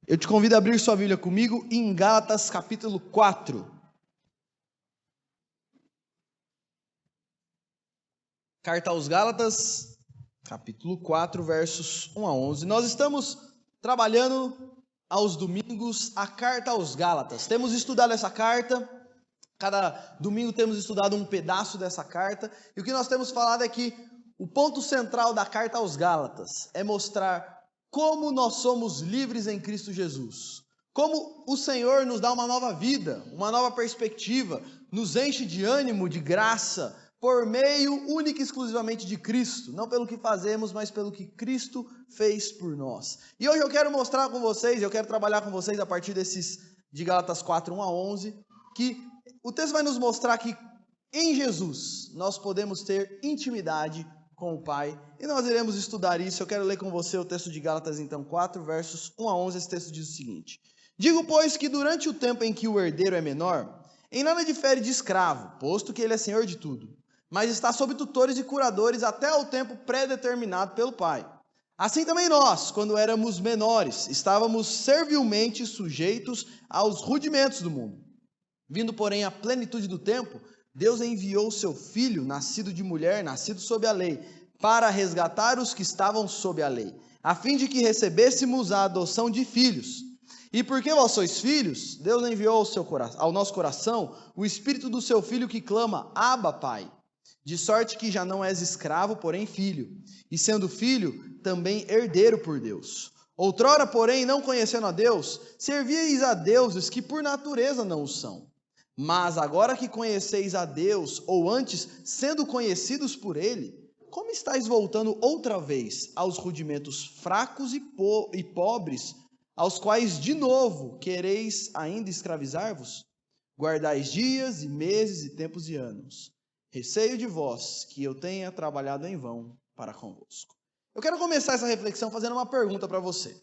Eu te convido a abrir sua Bíblia comigo em Gálatas capítulo 4. Carta aos Gálatas, capítulo 4, versos 1 a 11. Nós estamos trabalhando aos domingos a Carta aos Gálatas. Temos estudado essa carta, cada domingo temos estudado um pedaço dessa carta. E o que nós temos falado é que o ponto central da Carta aos Gálatas é mostrar como nós somos livres em Cristo Jesus. Como o Senhor nos dá uma nova vida, uma nova perspectiva, nos enche de ânimo, de graça, por meio único e exclusivamente de Cristo, não pelo que fazemos, mas pelo que Cristo fez por nós. E hoje eu quero mostrar com vocês, eu quero trabalhar com vocês a partir de Gálatas 4, 1 a 11, que o texto vai nos mostrar que em Jesus nós podemos ter intimidade com o Pai, e nós iremos estudar isso. Eu quero ler com você o texto de Gálatas, então, 4, versos 1 a 11, esse texto diz o seguinte: Digo, pois, que durante o tempo em que o herdeiro é menor, em nada difere de escravo, posto que ele é senhor de tudo, mas está sob tutores e curadores até o tempo pré-determinado pelo Pai. Assim também nós, quando éramos menores, estávamos servilmente sujeitos aos rudimentos do mundo. Vindo, porém, à plenitude do tempo, Deus enviou o seu Filho, nascido de mulher, nascido sob a lei, para resgatar os que estavam sob a lei, a fim de que recebêssemos a adoção de filhos. E porque vós sois filhos, Deus enviou ao nosso coração o Espírito do seu Filho que clama, Abba, Pai. De sorte que já não és escravo, porém filho, e sendo filho, também herdeiro por Deus. Outrora, porém, não conhecendo a Deus, servíeis a deuses que por natureza não o são. Mas agora que conheceis a Deus, ou antes, sendo conhecidos por Ele, como estáis voltando outra vez aos rudimentos fracos e pobres, aos quais de novo quereis ainda escravizar-vos? Guardais dias e meses e tempos e anos. Receio de vós que eu tenha trabalhado em vão para convosco. Eu quero começar essa reflexão fazendo uma pergunta para você.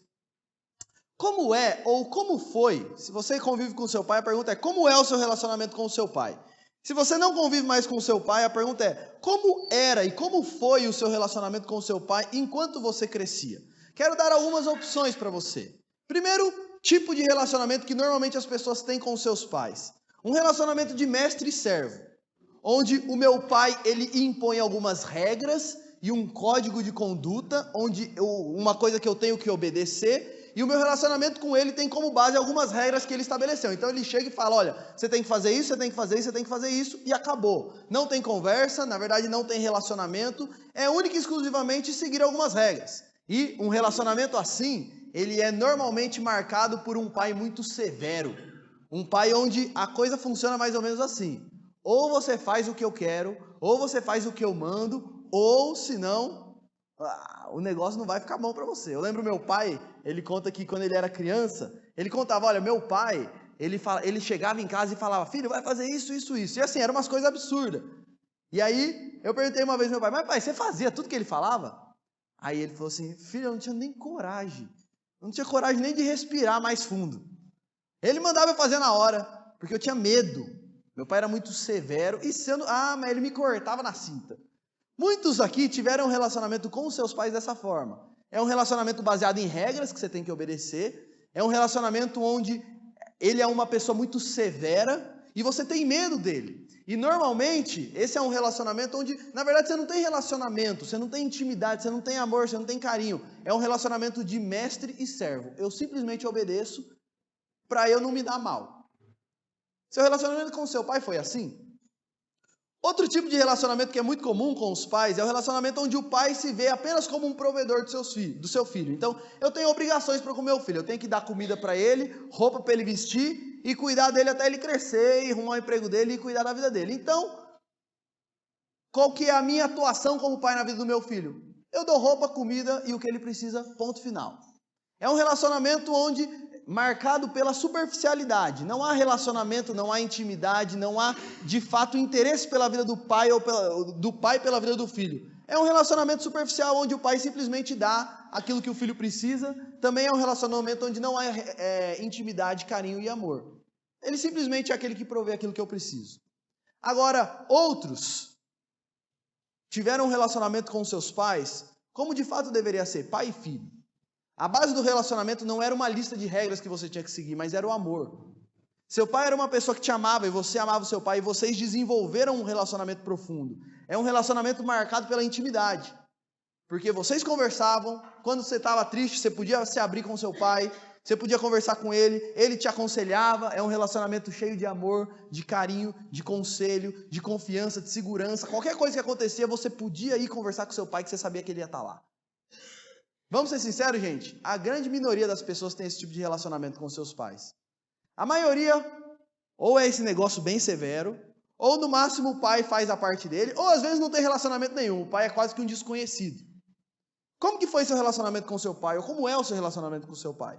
Como é ou como foi, se você convive com o seu pai, a pergunta é como é o seu relacionamento com o seu pai? Se você não convive mais com o seu pai, a pergunta é como era e como foi o seu relacionamento com o seu pai enquanto você crescia? Quero dar algumas opções para você. Primeiro tipo de relacionamento que normalmente as pessoas têm com os seus pais. Um relacionamento de mestre e servo, onde o meu pai ele impõe algumas regras e um código de conduta, onde uma coisa que eu tenho que obedecer, e o meu relacionamento com ele tem como base algumas regras que ele estabeleceu. Então ele chega e fala, olha, você tem que fazer isso, você tem que fazer isso, você tem que fazer isso, e acabou. Não tem conversa, na verdade não tem relacionamento, é única e exclusivamente seguir algumas regras. E um relacionamento assim, ele é normalmente marcado por um pai muito severo, um pai onde a coisa funciona mais ou menos assim. Ou você faz o que eu quero, ou você faz o que eu mando, ou senão o negócio não vai ficar bom para você. Eu lembro meu pai, ele conta que quando ele era criança, ele contava, olha, meu pai, ele chegava em casa e falava, filho, vai fazer isso, isso, isso. E assim, eram umas coisas absurdas. E aí, eu perguntei uma vez ao meu pai, mas pai, você fazia tudo que ele falava? Aí ele falou assim, filho, eu não tinha nem coragem. Eu não tinha coragem nem de respirar mais fundo. Ele mandava eu fazer na hora, porque eu tinha medo. Meu pai era muito severo e mas ele me cortava na cinta. Muitos aqui tiveram um relacionamento com os seus pais dessa forma. É um relacionamento baseado em regras que você tem que obedecer. É um relacionamento onde ele é uma pessoa muito severa e você tem medo dele. E normalmente esse é um relacionamento onde, na verdade, você não tem relacionamento, você não tem intimidade, você não tem amor, você não tem carinho. É um relacionamento de mestre e servo. Eu simplesmente obedeço para eu não me dar mal. Seu relacionamento com o seu pai foi assim? Outro tipo de relacionamento que é muito comum com os pais é o relacionamento onde o pai se vê apenas como um provedor do seu filho. Então, eu tenho obrigações para com o meu filho. Eu tenho que dar comida para ele, roupa para ele vestir e cuidar dele até ele crescer e arrumar o emprego dele e cuidar da vida dele. Então, qual que é a minha atuação como pai na vida do meu filho? Eu dou roupa, comida e o que ele precisa, ponto final. É um relacionamento onde marcado pela superficialidade. Não há relacionamento, não há intimidade, não há de fato interesse pela vida do pai ou do pai pela vida do filho. É um relacionamento superficial onde o pai simplesmente dá aquilo que o filho precisa. Também é um relacionamento onde não há intimidade, carinho e amor. Ele simplesmente é aquele que provê aquilo que eu preciso. Agora, outros tiveram um relacionamento com seus pais como de fato deveria ser, pai e filho. A base do relacionamento não era uma lista de regras que você tinha que seguir, mas era o amor. Seu pai era uma pessoa que te amava e você amava o seu pai e vocês desenvolveram um relacionamento profundo. É um relacionamento marcado pela intimidade. Porque vocês conversavam, quando você estava triste, você podia se abrir com seu pai, você podia conversar com ele te aconselhava, é um relacionamento cheio de amor, de carinho, de conselho, de confiança, de segurança. Qualquer coisa que acontecia, você podia ir conversar com seu pai, que você sabia que ele ia estar lá. Vamos ser sinceros, gente? A grande minoria das pessoas tem esse tipo de relacionamento com seus pais. A maioria, ou é esse negócio bem severo, ou no máximo o pai faz a parte dele, ou às vezes não tem relacionamento nenhum, o pai é quase que um desconhecido. Como que foi seu relacionamento com seu pai? Ou como é o seu relacionamento com seu pai?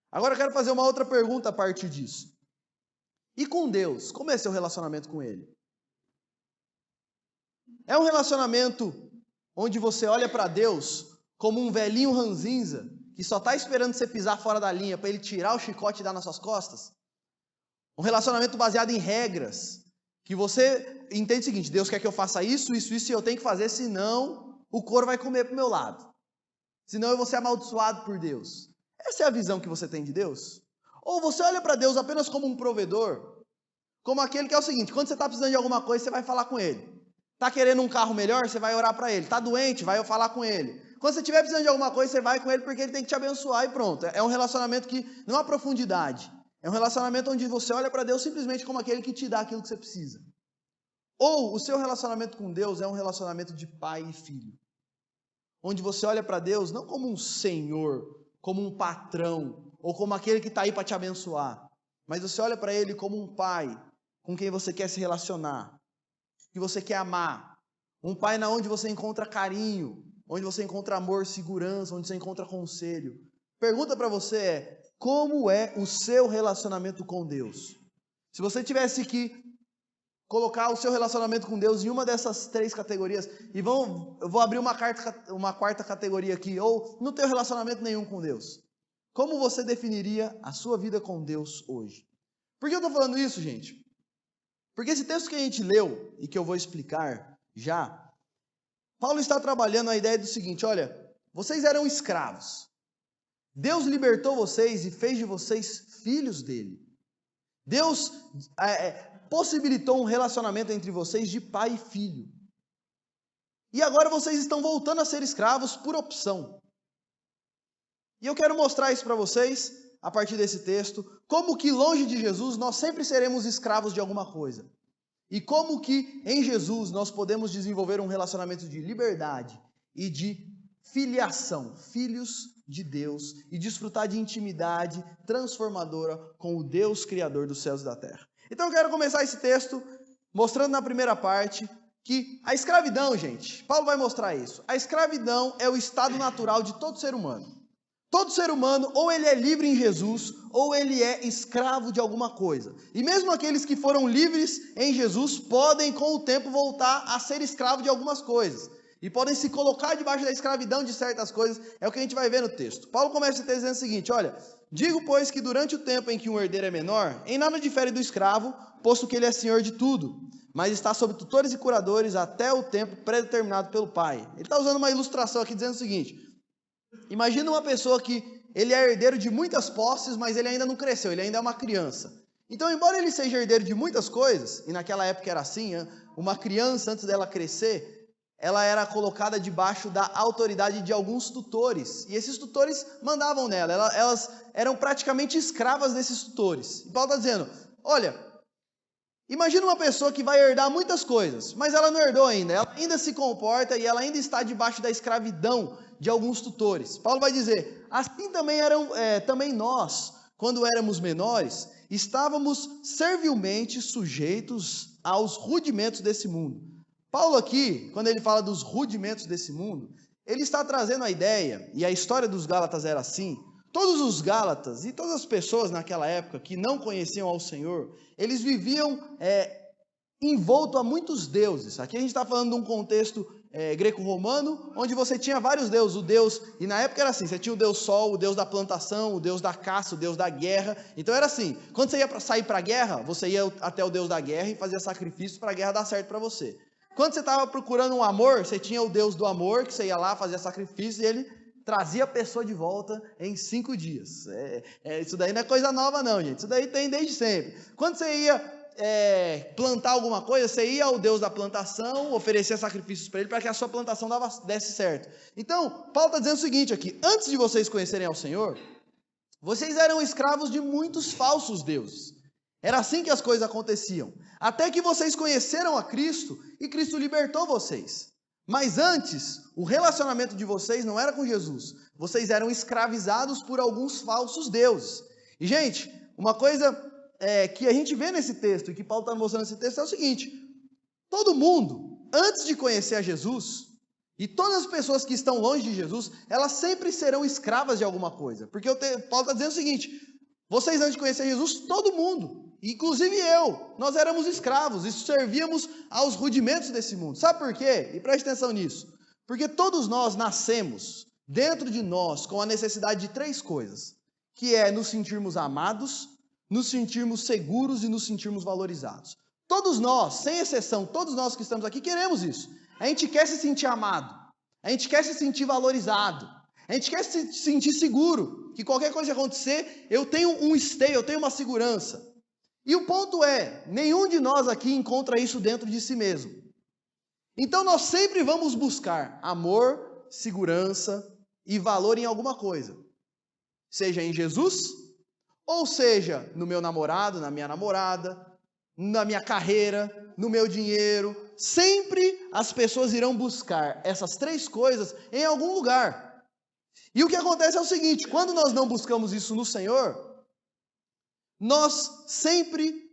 Agora eu quero fazer uma outra pergunta a partir disso. E com Deus? Como é seu relacionamento com Ele? É um relacionamento onde você olha para Deus como um velhinho ranzinza que só está esperando você pisar fora da linha para Ele tirar o chicote e dar nas suas costas? Um relacionamento baseado em regras, que você entende o seguinte: Deus quer que eu faça isso, isso, isso, e eu tenho que fazer, senão o couro vai comer para o meu lado. Senão eu vou ser amaldiçoado por Deus. Essa é a visão que você tem de Deus? Ou você olha para Deus apenas como um provedor? Como aquele que é o seguinte: quando você está precisando de alguma coisa, você vai falar com Ele. Está querendo um carro melhor? Você vai orar para Ele. Está doente? Vai falar com Ele. Quando você estiver precisando de alguma coisa, você vai com Ele porque Ele tem que te abençoar e pronto. É um relacionamento que não há profundidade. É um relacionamento onde você olha para Deus simplesmente como aquele que te dá aquilo que você precisa. Ou o seu relacionamento com Deus é um relacionamento de pai e filho, onde você olha para Deus não como um senhor, como um patrão, ou como aquele que está aí para te abençoar, mas você olha para Ele como um pai com quem você quer se relacionar, que você quer amar. Um pai na onde você encontra carinho, onde você encontra amor, segurança, onde você encontra conselho. Pergunta para você é: como é o seu relacionamento com Deus? Se você tivesse que colocar o seu relacionamento com Deus em uma dessas três categorias, e eu vou abrir uma quarta categoria aqui, ou não tem relacionamento nenhum com Deus. Como você definiria a sua vida com Deus hoje? Por que eu estou falando isso, gente? Porque esse texto que a gente leu, e que eu vou explicar já, Paulo está trabalhando a ideia do seguinte: olha, vocês eram escravos. Deus libertou vocês e fez de vocês filhos dele. Deus possibilitou um relacionamento entre vocês de pai e filho. E agora vocês estão voltando a ser escravos por opção. E eu quero mostrar isso para vocês, a partir desse texto, como que longe de Jesus nós sempre seremos escravos de alguma coisa. E como que em Jesus nós podemos desenvolver um relacionamento de liberdade e de filiação, filhos de Deus, e desfrutar de intimidade transformadora com o Deus Criador dos céus e da terra. Então eu quero começar esse texto mostrando na primeira parte que a escravidão, gente, Paulo vai mostrar isso. A escravidão é o estado natural de todo ser humano. Todo ser humano, ou ele é livre em Jesus, ou ele é escravo de alguma coisa. E mesmo aqueles que foram livres em Jesus, podem com o tempo voltar a ser escravo de algumas coisas. E podem se colocar debaixo da escravidão de certas coisas. É o que a gente vai ver no texto. Paulo começa o texto dizendo o seguinte: olha, digo, pois, que durante o tempo em que um herdeiro é menor, em nada difere do escravo, posto que ele é senhor de tudo, mas está sob tutores e curadores até o tempo predeterminado pelo pai. Ele está usando uma ilustração aqui dizendo o seguinte: imagina uma pessoa que ele é herdeiro de muitas posses, mas ele ainda não cresceu, ele ainda é uma criança. Então, embora ele seja herdeiro de muitas coisas, e naquela época era assim, uma criança, antes dela crescer, ela era colocada debaixo da autoridade de alguns tutores. E esses tutores mandavam nela. Elas eram praticamente escravas desses tutores. E Paulo está dizendo: olha, imagina uma pessoa que vai herdar muitas coisas, mas ela não herdou ainda. Ela ainda se comporta e ela ainda está debaixo da escravidão de alguns tutores. Paulo vai dizer: assim também nós, quando éramos menores, estávamos servilmente sujeitos aos rudimentos desse mundo. Paulo aqui, quando ele fala dos rudimentos desse mundo, ele está trazendo a ideia, e a história dos Gálatas era assim: todos os Gálatas e todas as pessoas naquela época que não conheciam ao Senhor, eles viviam envolto a muitos deuses. Aqui a gente está falando de um contexto greco-romano, onde você tinha vários deuses, e na época era assim: você tinha o Deus Sol, o Deus da plantação, o Deus da caça, o Deus da guerra. Então era assim: quando você ia sair para a guerra, você ia até o Deus da guerra e fazia sacrifícios para a guerra dar certo para você. Quando você estava procurando um amor, você tinha o Deus do amor, que você ia lá, fazia sacrifício, e ele trazia a pessoa de volta em 5 dias. Isso daí não é coisa nova não, gente. Isso daí tem desde sempre. Quando você ia plantar alguma coisa, você ia ao Deus da plantação, oferecer sacrifícios para ele, para que a sua plantação desse certo. Então, Paulo está dizendo o seguinte aqui: antes de vocês conhecerem ao Senhor, vocês eram escravos de muitos falsos deuses. Era assim que as coisas aconteciam. Até que vocês conheceram a Cristo e Cristo libertou vocês. Mas antes, o relacionamento de vocês não era com Jesus. Vocês eram escravizados por alguns falsos deuses. E, gente, uma coisa que a gente vê nesse texto, e que Paulo está mostrando nesse texto, é o seguinte: todo mundo, antes de conhecer a Jesus, e todas as pessoas que estão longe de Jesus, elas sempre serão escravas de alguma coisa. Porque Paulo está dizendo o seguinte: vocês antes de conhecer Jesus, todo mundo, inclusive eu, nós éramos escravos e servíamos aos rudimentos desse mundo. Sabe por quê? E preste atenção nisso. Porque todos nós nascemos dentro de nós com a necessidade de 3 coisas, que é nos sentirmos amados, nos sentirmos seguros e nos sentirmos valorizados. Todos nós, sem exceção, todos nós que estamos aqui queremos isso. A gente quer se sentir amado, a gente quer se sentir valorizado, a gente quer se sentir seguro, que qualquer coisa que acontecer, eu tenho um esteio, eu tenho uma segurança. E o ponto é, nenhum de nós aqui encontra isso dentro de si mesmo. Então nós sempre vamos buscar amor, segurança e valor em alguma coisa. Seja em Jesus, ou seja no meu namorado, na minha namorada, na minha carreira, no meu dinheiro. Sempre as pessoas irão buscar essas 3 coisas em algum lugar. E o que acontece é o seguinte: quando nós não buscamos isso no Senhor, nós sempre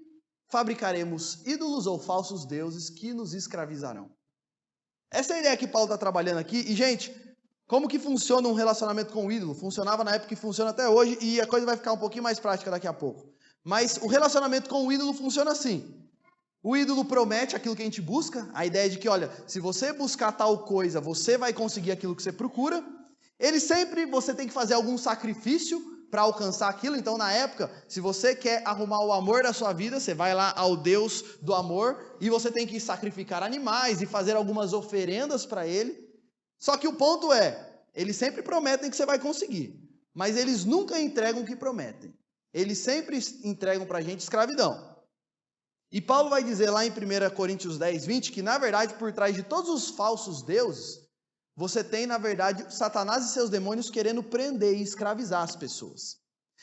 fabricaremos ídolos ou falsos deuses que nos escravizarão. Essa é a ideia que Paulo está trabalhando aqui. E, gente, como que funciona um relacionamento com o ídolo? Funcionava na época e funciona até hoje, e a coisa vai ficar um pouquinho mais prática daqui a pouco. Mas o relacionamento com o ídolo funciona assim: o ídolo promete aquilo que a gente busca, a ideia de que, olha, se você buscar tal coisa, você vai conseguir aquilo que você procura. Você tem que fazer algum sacrifício para alcançar aquilo. Então, na época, se você quer arrumar o amor da sua vida, você vai lá ao Deus do amor e você tem que sacrificar animais e fazer algumas oferendas para ele. Só que o ponto é, eles sempre prometem que você vai conseguir, mas eles nunca entregam o que prometem. Eles sempre entregam para a gente escravidão. E Paulo vai dizer lá em 1 Coríntios 10, 20, que na verdade por trás de todos os falsos deuses, você tem na verdade Satanás e seus demônios querendo prender e escravizar as pessoas.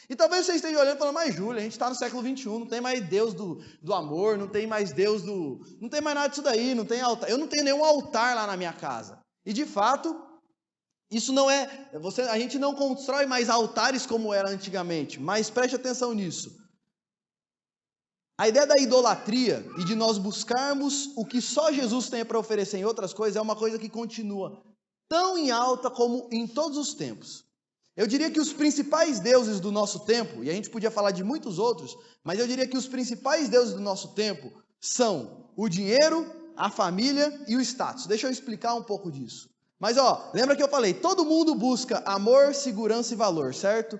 E talvez você esteja olhando e falando: mas Júlio, a gente está no século 21, não tem mais Deus do amor, não tem mais Deus não tem mais nada disso daí, não tem altar. Eu não tenho nenhum altar lá na minha casa. E de fato, isso não é... a gente não constrói mais altares como era antigamente, mas preste atenção nisso. A ideia da idolatria e de nós buscarmos o que só Jesus tem para oferecer em outras coisas é uma coisa que continua tão em alta como em todos os tempos. Eu diria que os principais deuses do nosso tempo, e a gente podia falar de muitos outros, mas eu diria que os principais deuses do nosso tempo são o dinheiro, a família e o status. Deixa eu explicar um pouco disso. Mas lembra que eu falei, todo mundo busca amor, segurança e valor, certo?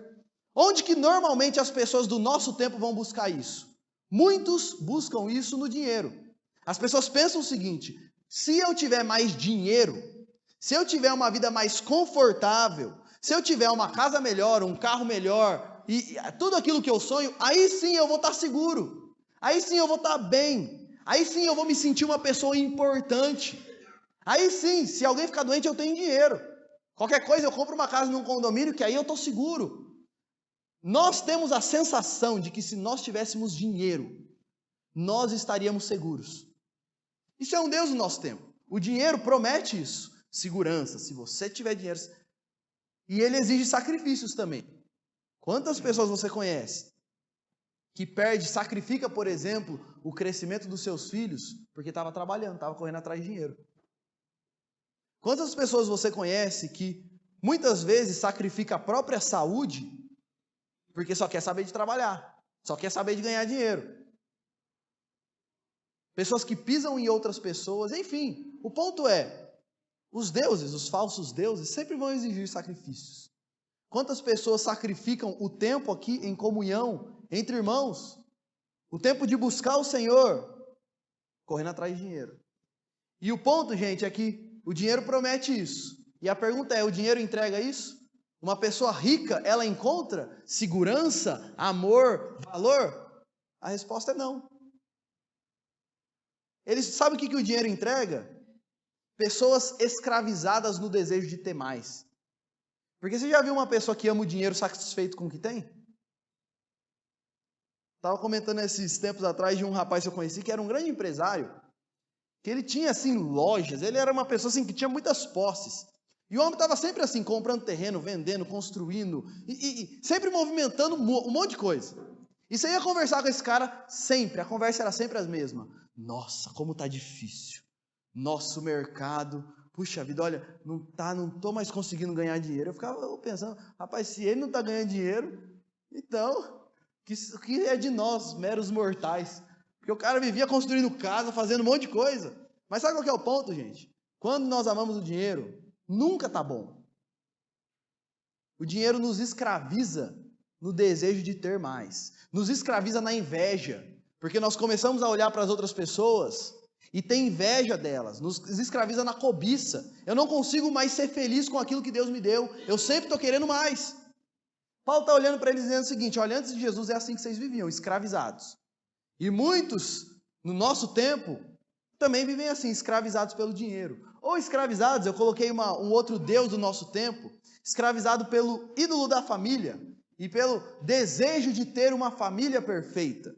Onde que normalmente as pessoas do nosso tempo vão buscar isso? Muitos buscam isso no dinheiro. As pessoas pensam o seguinte: se eu tiver mais dinheiro, se eu tiver uma vida mais confortável, se eu tiver uma casa melhor, um carro melhor, e tudo aquilo que eu sonho, aí sim eu vou estar seguro, aí sim eu vou estar bem, aí sim eu vou me sentir uma pessoa importante, aí sim, se alguém ficar doente eu tenho dinheiro, qualquer coisa eu compro uma casa num condomínio que aí eu estou seguro. Nós temos a sensação de que se nós tivéssemos dinheiro, nós estaríamos seguros. Isso é um Deus do nosso tempo. O dinheiro promete isso, segurança, se você tiver dinheiro. E ele exige sacrifícios também. Quantas pessoas você conhece que sacrifica, por exemplo, o crescimento dos seus filhos porque estava trabalhando, estava correndo atrás de dinheiro? Quantas pessoas você conhece que muitas vezes sacrifica a própria saúde porque só quer saber de trabalhar, só quer saber de ganhar dinheiro? Pessoas que pisam em outras pessoas, enfim. O ponto é, os deuses, os falsos deuses, sempre vão exigir sacrifícios. Quantas pessoas sacrificam o tempo aqui em comunhão entre irmãos? O tempo de buscar o Senhor, correndo atrás de dinheiro. E o ponto, gente, é que o dinheiro promete isso. E a pergunta é, o dinheiro entrega isso? Uma pessoa rica, ela encontra segurança, amor, valor? A resposta é não. Eles sabem o que o dinheiro entrega? Pessoas escravizadas no desejo de ter mais. Porque você já viu uma pessoa que ama o dinheiro satisfeito com o que tem? Estava comentando esses tempos atrás de um rapaz que eu conheci, que era um grande empresário, que ele tinha, assim, lojas, ele era uma pessoa, assim, que tinha muitas posses. E o homem estava sempre, assim, comprando terreno, vendendo, construindo, e sempre movimentando um monte de coisa. E você ia conversar com esse cara sempre, a conversa era sempre a mesma. Nossa, como tá difícil. Nosso mercado, puxa vida, olha, não tô mais conseguindo ganhar dinheiro. Eu ficava pensando, rapaz, se ele não está ganhando dinheiro, então, o que é de nós, meros mortais? Porque o cara vivia construindo casa, fazendo um monte de coisa. Mas sabe qual que é o ponto, gente? Quando nós amamos o dinheiro, nunca tá bom. O dinheiro nos escraviza no desejo de ter mais. Nos escraviza na inveja. Porque nós começamos a olhar para as outras pessoas e ter inveja delas. Nos escraviza na cobiça. Eu não consigo mais ser feliz com aquilo que Deus me deu. Eu sempre estou querendo mais. Paulo está olhando para eles dizendo o seguinte, olha, antes de Jesus é assim que vocês viviam, escravizados. E muitos, no nosso tempo, também vivem assim, escravizados pelo dinheiro. Ou escravizados, eu coloquei um outro Deus do nosso tempo, escravizado pelo ídolo da família e pelo desejo de ter uma família perfeita.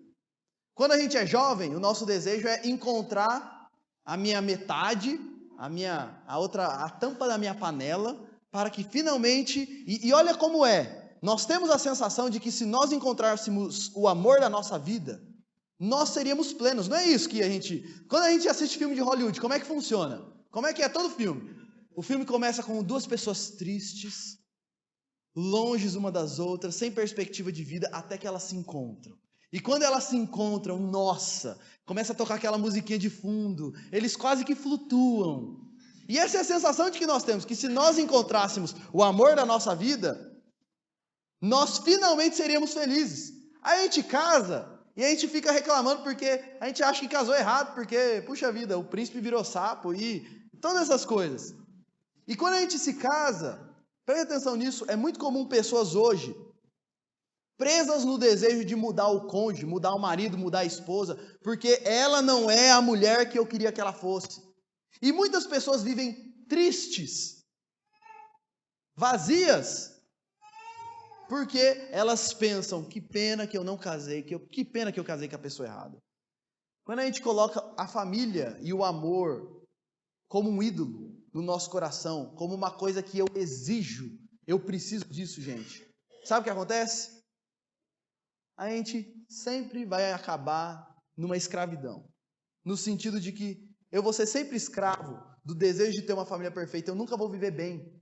Quando a gente é jovem, o nosso desejo é encontrar a minha metade, a tampa da minha panela, para que finalmente, e olha como é, nós temos a sensação de que se nós encontrássemos o amor da nossa vida, nós seríamos plenos. Não é isso que quando a gente assiste filme de Hollywood, como é que funciona? Como é que é todo filme? O filme começa com duas pessoas tristes, longe uma das outras, sem perspectiva de vida, até que elas se encontram. E quando elas se encontram, nossa, começa a tocar aquela musiquinha de fundo, eles quase que flutuam. E essa é a sensação de que nós temos, que se nós encontrássemos o amor da nossa vida, nós finalmente seríamos felizes. Aí a gente casa e a gente fica reclamando porque a gente acha que casou errado, porque, puxa vida, o príncipe virou sapo e todas essas coisas. E quando a gente se casa, preste atenção nisso, é muito comum pessoas hoje presas no desejo de mudar o cônjuge, mudar o marido, mudar a esposa, porque ela não é a mulher que eu queria que ela fosse. E muitas pessoas vivem tristes, vazias, porque elas pensam, que pena que eu não casei, que pena que eu casei com a pessoa errada. Quando a gente coloca a família e o amor como um ídolo no nosso coração, como uma coisa que eu exijo, eu preciso disso, gente. Sabe o que acontece? A gente sempre vai acabar numa escravidão. No sentido de que eu vou ser sempre escravo do desejo de ter uma família perfeita, eu nunca vou viver bem.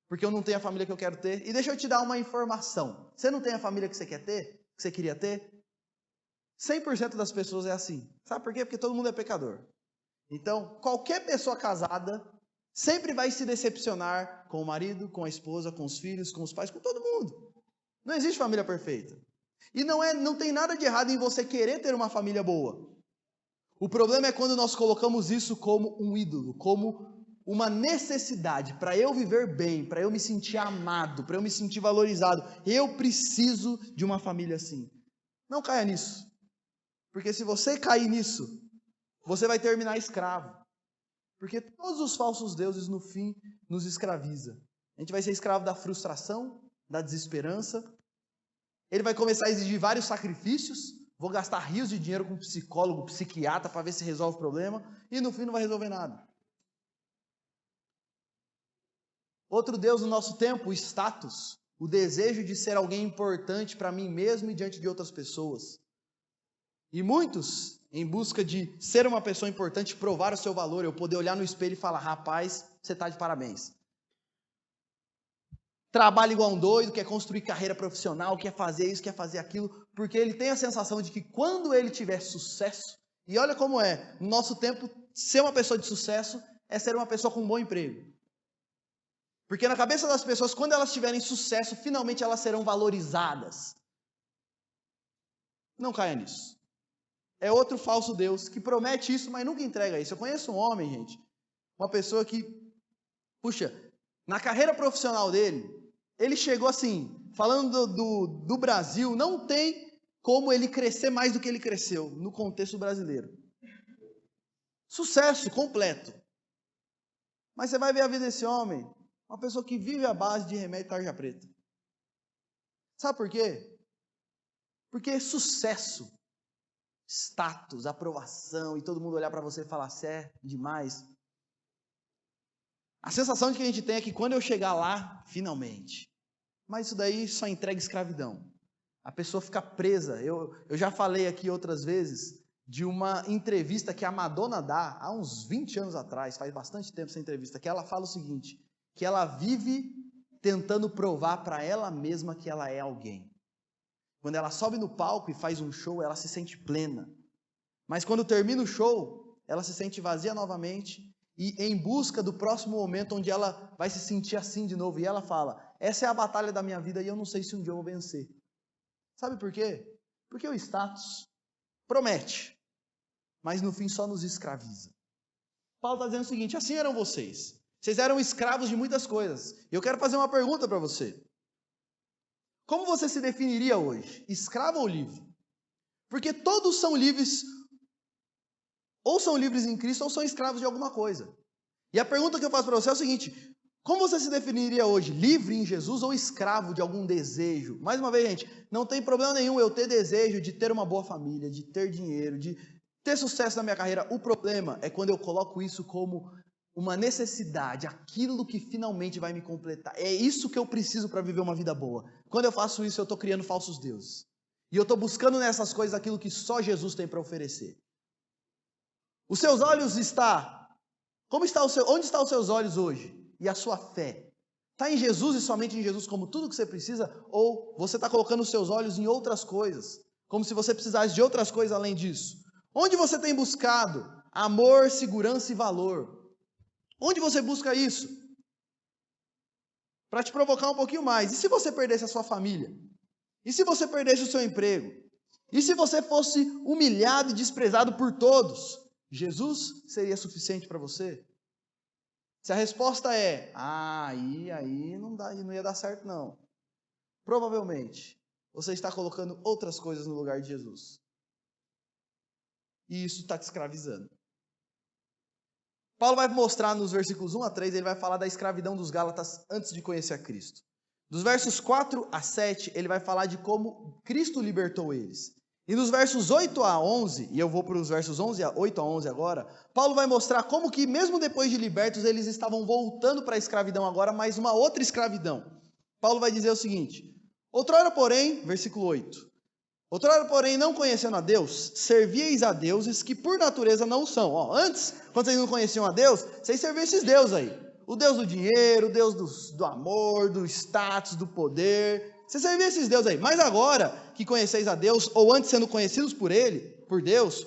Porque eu não tenho a família que eu quero ter. E deixa eu te dar uma informação. Você não tem a família que você quer ter? Que você queria ter? 100% das pessoas é assim. Sabe por quê? Porque todo mundo é pecador. Então, qualquer pessoa casada sempre vai se decepcionar com o marido, com a esposa, com os filhos, com os pais, com todo mundo. Não existe família perfeita. E não tem nada de errado em você querer ter uma família boa. O problema é quando nós colocamos isso como um ídolo, como uma necessidade. Para eu viver bem, para eu me sentir amado, para eu me sentir valorizado, eu preciso de uma família assim. Não caia nisso. Porque se você cair nisso, você vai terminar escravo. Porque todos os falsos deuses, no fim, nos escraviza. A gente vai ser escravo da frustração, da desesperança. Ele vai começar a exigir vários sacrifícios. Vou gastar rios de dinheiro com psicólogo, psiquiatra, para ver se resolve o problema. E no fim não vai resolver nada. Outro Deus no nosso tempo, o status. O desejo de ser alguém importante para mim mesmo e diante de outras pessoas. E muitos, em busca de ser uma pessoa importante, provar o seu valor, eu poder olhar no espelho e falar, rapaz, você está de parabéns. Trabalha igual um doido, quer construir carreira profissional, quer fazer isso, quer fazer aquilo, porque ele tem a sensação de que quando ele tiver sucesso, e olha como é, no nosso tempo, ser uma pessoa de sucesso é ser uma pessoa com um bom emprego. Porque na cabeça das pessoas, quando elas tiverem sucesso, finalmente elas serão valorizadas. Não caia nisso. É outro falso Deus que promete isso, mas nunca entrega isso. Eu conheço um homem, gente, uma pessoa que Puxa, na carreira profissional dele, ele chegou assim, falando do Brasil, não tem como ele crescer mais do que ele cresceu no contexto brasileiro. Sucesso completo. Mas você vai ver a vida desse homem, uma pessoa que vive à base de remédio e tarja preta. Sabe por quê? Porque sucesso, status, aprovação, e todo mundo olhar para você e falar, você é demais. A sensação de que a gente tem é que quando eu chegar lá, finalmente. Mas isso daí só entrega escravidão. A pessoa fica presa. Eu já falei aqui outras vezes de uma entrevista que a Madonna dá há uns 20 anos atrás, faz bastante tempo essa entrevista, que ela fala o seguinte, que ela vive tentando provar para ela mesma que ela é alguém. Quando ela sobe no palco e faz um show, ela se sente plena. Mas quando termina o show, ela se sente vazia novamente e em busca do próximo momento onde ela vai se sentir assim de novo. E ela fala, essa é a batalha da minha vida e eu não sei se um dia eu vou vencer. Sabe por quê? Porque o status promete, mas no fim só nos escraviza. Paulo está dizendo o seguinte, assim eram vocês. Vocês eram escravos de muitas coisas. Eu quero fazer uma pergunta para você. Como você se definiria hoje? Escravo ou livre? Porque todos são livres, ou são livres em Cristo, ou são escravos de alguma coisa. E a pergunta que eu faço para você é o seguinte, como você se definiria hoje? Livre em Jesus ou escravo de algum desejo? Mais uma vez, gente, não tem problema nenhum eu ter desejo de ter uma boa família, de ter dinheiro, de ter sucesso na minha carreira. O problema é quando eu coloco isso como uma necessidade, aquilo que finalmente vai me completar. É isso que eu preciso para viver uma vida boa. Quando eu faço isso, eu estou criando falsos deuses. E eu estou buscando nessas coisas aquilo que só Jesus tem para oferecer. Os seus olhos onde estão os seus olhos hoje? E a sua fé? Está em Jesus e somente em Jesus como tudo que você precisa? Ou você está colocando os seus olhos em outras coisas? Como se você precisasse de outras coisas além disso? Onde você tem buscado amor, segurança e valor? Onde você busca isso? Para te provocar um pouquinho mais. E se você perdesse a sua família? E se você perdesse o seu emprego? E se você fosse humilhado e desprezado por todos? Jesus seria suficiente para você? Se a resposta é, aí não ia dar certo não. Provavelmente, você está colocando outras coisas no lugar de Jesus. E isso está te escravizando. Paulo vai mostrar nos versículos 1 a 3, ele vai falar da escravidão dos Gálatas antes de conhecer a Cristo. Dos versos 4 a 7, ele vai falar de como Cristo libertou eles. E nos versos 8 a 11, e eu vou para os versos 8 a 11 agora, Paulo vai mostrar como que mesmo depois de libertos, eles estavam voltando para a escravidão agora, mas uma outra escravidão. Paulo vai dizer o seguinte, outrora porém, versículo 8, outrora porém não conhecendo a Deus, servíeis a deuses que por natureza não são. Antes, quando vocês não conheciam a Deus, vocês serviam esses deuses aí. O Deus do dinheiro, o Deus do amor, do status, do poder. Você servia esses deuses aí, mas agora que conheceis a Deus, ou antes sendo conhecidos por Ele, por Deus,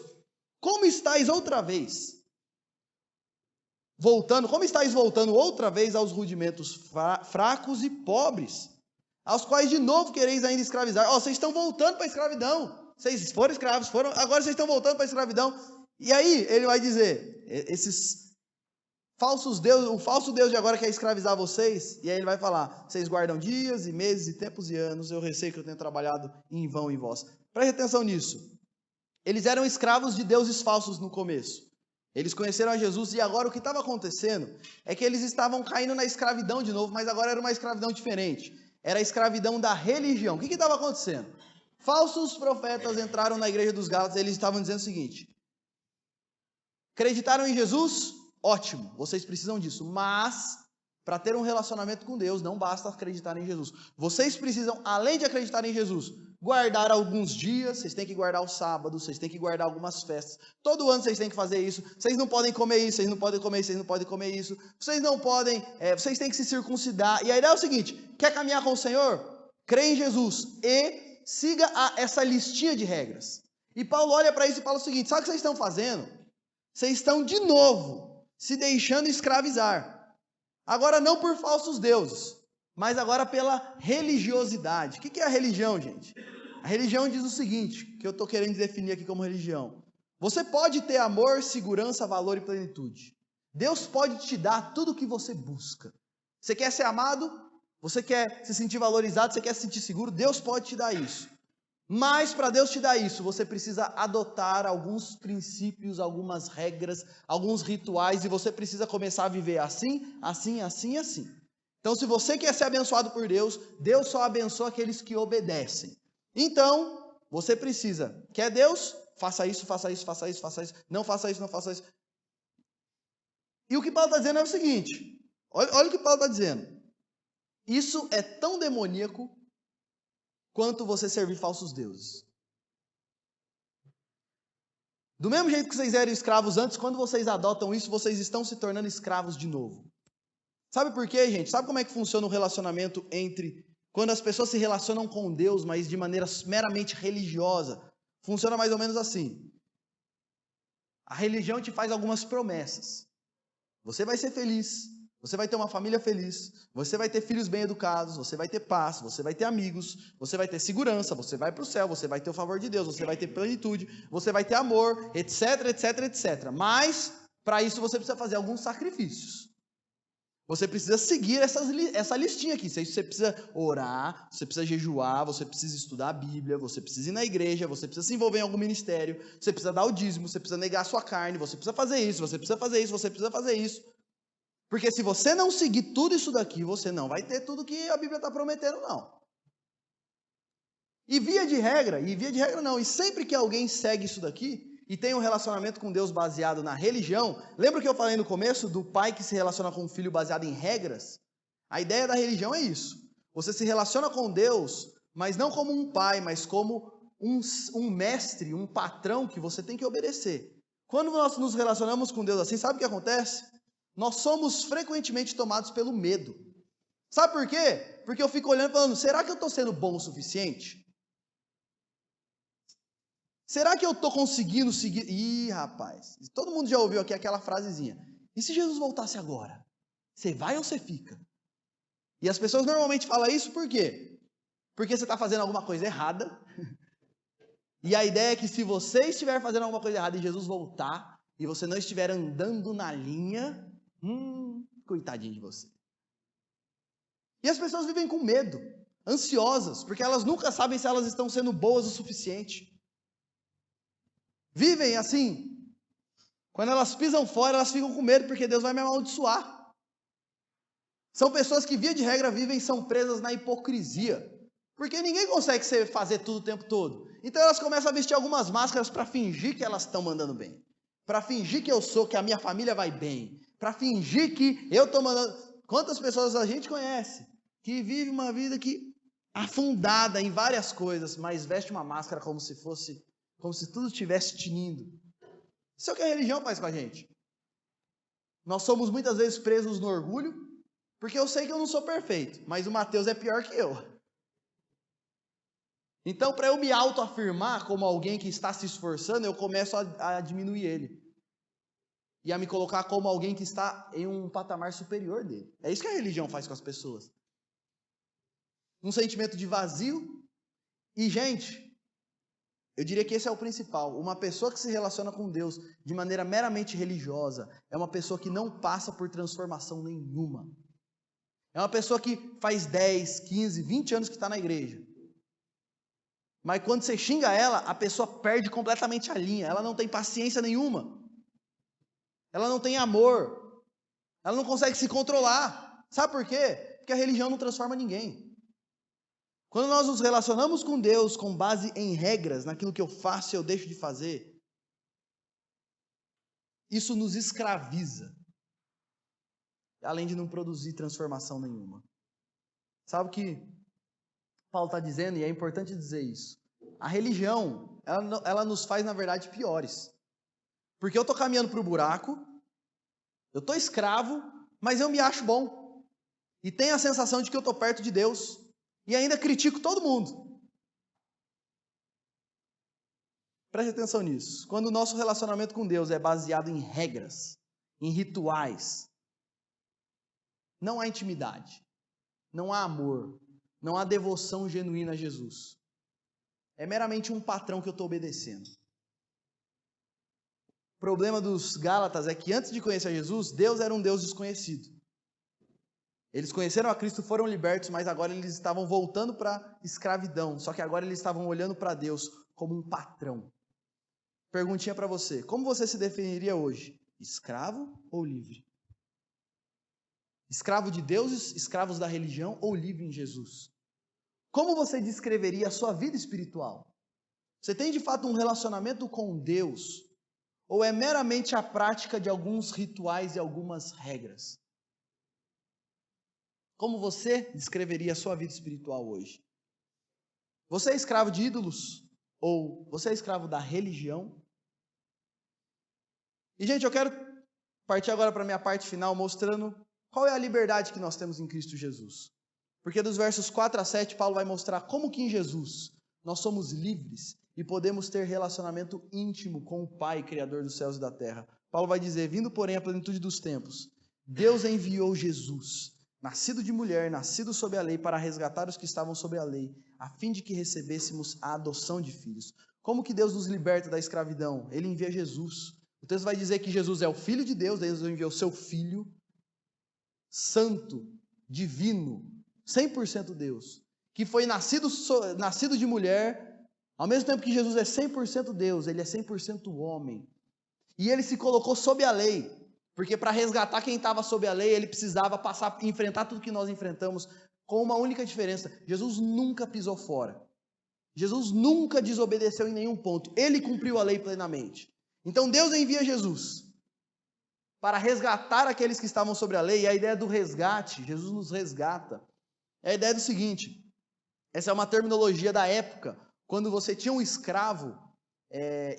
como estáis outra vez voltando outra vez aos rudimentos fracos e pobres, aos quais de novo quereis ainda escravizar? Vocês estão voltando para a escravidão, vocês foram escravos, agora vocês estão voltando para a escravidão, e aí ele vai dizer, esses falsos deuses, o falso Deus de agora quer escravizar vocês, e aí ele vai falar, vocês guardam dias e meses e tempos e anos, eu receio que eu tenho trabalhado em vão em vós. Preste atenção nisso. Eles eram escravos de deuses falsos no começo. Eles conheceram a Jesus e agora o que estava acontecendo é que eles estavam caindo na escravidão de novo, mas agora era uma escravidão diferente. Era a escravidão da religião. O que estava acontecendo? Falsos profetas entraram na igreja dos Gálatas e eles estavam dizendo o seguinte, acreditaram em Jesus? Ótimo, vocês precisam disso, mas para ter um relacionamento com Deus não basta acreditar em Jesus. Vocês precisam, além de acreditar em Jesus, guardar alguns dias, vocês têm que guardar o sábado, vocês têm que guardar algumas festas. Todo ano vocês têm que fazer isso, vocês não podem comer isso, vocês não podem comer isso, vocês não podem comer isso, vocês não podem, vocês têm que se circuncidar. E a ideia é o seguinte, quer caminhar com o Senhor? Crê em Jesus e siga essa listinha de regras. E Paulo olha para isso e fala o seguinte, sabe o que vocês estão fazendo? Vocês estão de novo se deixando escravizar. Agora não por falsos deuses, mas agora pela religiosidade. O que é a religião, gente? A religião diz o seguinte, que eu estou querendo definir aqui como religião. Você pode ter amor, segurança, valor e plenitude, Deus pode te dar tudo o que você busca. Você quer ser amado? Você quer se sentir valorizado? Você quer se sentir seguro? Deus pode te dar isso. Mas para Deus te dar isso, você precisa adotar alguns princípios, algumas regras, alguns rituais, e você precisa começar a viver assim, assim, assim, assim. Então, se você quer ser abençoado por Deus, Deus só abençoa aqueles que obedecem. Então, você precisa, quer Deus? Faça isso, faça isso, faça isso, faça isso. Não faça isso, não faça isso. E o que Paulo está dizendo é o seguinte, olha o que Paulo está dizendo. Isso é tão demoníaco quanto você servir falsos deuses. Do mesmo jeito que vocês eram escravos antes, quando vocês adotam isso, vocês estão se tornando escravos de novo. Sabe por quê, gente? Sabe como é que funciona o relacionamento quando as pessoas se relacionam com Deus, mas de maneira meramente religiosa? Funciona mais ou menos assim. A religião te faz algumas promessas. Você vai ser feliz, você vai ter uma família feliz, você vai ter filhos bem educados, você vai ter paz, você vai ter amigos, você vai ter segurança, você vai para o céu, você vai ter o favor de Deus, você vai ter plenitude, você vai ter amor, etc, etc, etc. Mas, para isso você precisa fazer alguns sacrifícios. Você precisa seguir essa listinha aqui. Você precisa orar, você precisa jejuar, você precisa estudar a Bíblia, você precisa ir na igreja, você precisa se envolver em algum ministério, você precisa dar o dízimo, você precisa negar a sua carne, você precisa fazer isso, você precisa fazer isso, você precisa fazer isso. Porque se você não seguir tudo isso daqui, você não vai ter tudo que a Bíblia está prometendo, não. E via de regra não, e sempre que alguém segue isso daqui, e tem um relacionamento com Deus baseado na religião, lembra que eu falei no começo do pai que se relaciona com o filho baseado em regras? A ideia da religião é isso. Você se relaciona com Deus, mas não como um pai, mas como um mestre, um patrão que você tem que obedecer. Quando nós nos relacionamos com Deus assim, sabe o que acontece? Nós somos frequentemente tomados pelo medo. Sabe por quê? Porque eu fico olhando e falando, será que eu estou sendo bom o suficiente? Será que eu estou conseguindo seguir? Ih, rapaz, todo mundo já ouviu aqui aquela frasezinha. E se Jesus voltasse agora? Você vai ou você fica? E as pessoas normalmente falam isso por quê? Porque você está fazendo alguma coisa errada. E a ideia é que se você estiver fazendo alguma coisa errada e Jesus voltar, e você não estiver andando na linha, coitadinho de você. E as pessoas vivem com medo, ansiosas, porque elas nunca sabem se elas estão sendo boas o suficiente. Vivem assim. Quando elas pisam fora, elas ficam com medo porque Deus vai me amaldiçoar. São pessoas que, via de regra, são presas na hipocrisia. Porque ninguém consegue fazer tudo o tempo todo. Então elas começam a vestir algumas máscaras para fingir que elas estão mandando bem. Para fingir que a minha família vai bem. Para fingir que eu estou mandando... Quantas pessoas a gente conhece que vive uma vida afundada em várias coisas, mas veste uma máscara como se tudo estivesse tinindo. Isso é o que a religião faz com a gente. Nós somos muitas vezes presos no orgulho, porque eu sei que eu não sou perfeito, mas o Mateus é pior que eu. Então, para eu me autoafirmar como alguém que está se esforçando, eu começo a diminuir ele. E a me colocar como alguém que está em um patamar superior dele. É isso que a religião faz com as pessoas. Um sentimento de vazio. E, gente, eu diria que esse é o principal. Uma pessoa que se relaciona com Deus de maneira meramente religiosa é uma pessoa que não passa por transformação nenhuma. É uma pessoa que faz 10, 15, 20 anos que está na igreja. Mas quando você xinga ela, a pessoa perde completamente a linha. Ela não tem paciência nenhuma. Ela não tem amor. Ela não consegue se controlar. Sabe por quê? Porque a religião não transforma ninguém. Quando nós nos relacionamos com Deus com base em regras, naquilo que eu faço e eu deixo de fazer, isso nos escraviza, além de não produzir transformação nenhuma. Sabe o que Paulo está dizendo, e é importante dizer isso? A religião, ela nos faz, na verdade, piores. Porque eu estou caminhando para o buraco, eu estou escravo, mas eu me acho bom. E tenho a sensação de que eu estou perto de Deus. E ainda critico todo mundo. Preste atenção nisso. Quando o nosso relacionamento com Deus é baseado em regras, em rituais, não há intimidade, não há amor, não há devoção genuína a Jesus. É meramente um patrão que eu estou obedecendo. O problema dos Gálatas é que antes de conhecer Jesus, Deus era um Deus desconhecido. Eles conheceram a Cristo, foram libertos, mas agora eles estavam voltando para a escravidão. Só que agora eles estavam olhando para Deus como um patrão. Perguntinha para você, como você se definiria hoje? Escravo ou livre? Escravo de deuses, escravos da religião ou livre em Jesus? Como você descreveria a sua vida espiritual? Você tem de fato um relacionamento com Deus? Ou é meramente a prática de alguns rituais e algumas regras? Como você descreveria a sua vida espiritual hoje? Você é escravo de ídolos? Ou você é escravo da religião? E, gente, eu quero partir agora para a minha parte final, mostrando qual é a liberdade que nós temos em Cristo Jesus. Porque dos versos 4 a 7, Paulo vai mostrar como que em Jesus nós somos livres e podemos ter relacionamento íntimo com o Pai, Criador dos céus e da terra. Paulo vai dizer, vindo porém à plenitude dos tempos, Deus enviou Jesus, nascido de mulher, nascido sob a lei, para resgatar os que estavam sob a lei, a fim de que recebêssemos a adoção de filhos. Como que Deus nos liberta da escravidão? Ele envia Jesus. O texto vai dizer que Jesus é o Filho de Deus, Deus enviou o seu Filho, santo, divino, 100% Deus, que foi nascido de mulher. Ao mesmo tempo que Jesus é 100% Deus, ele é 100% homem. E ele se colocou sob a lei, porque para resgatar quem estava sob a lei, ele precisava enfrentar tudo que nós enfrentamos, com uma única diferença: Jesus nunca pisou fora. Jesus nunca desobedeceu em nenhum ponto. Ele cumpriu a lei plenamente. Então Deus envia Jesus para resgatar aqueles que estavam sobre a lei. E a ideia do resgate, Jesus nos resgata, é a ideia do seguinte: essa é uma terminologia da época, quando você tinha um escravo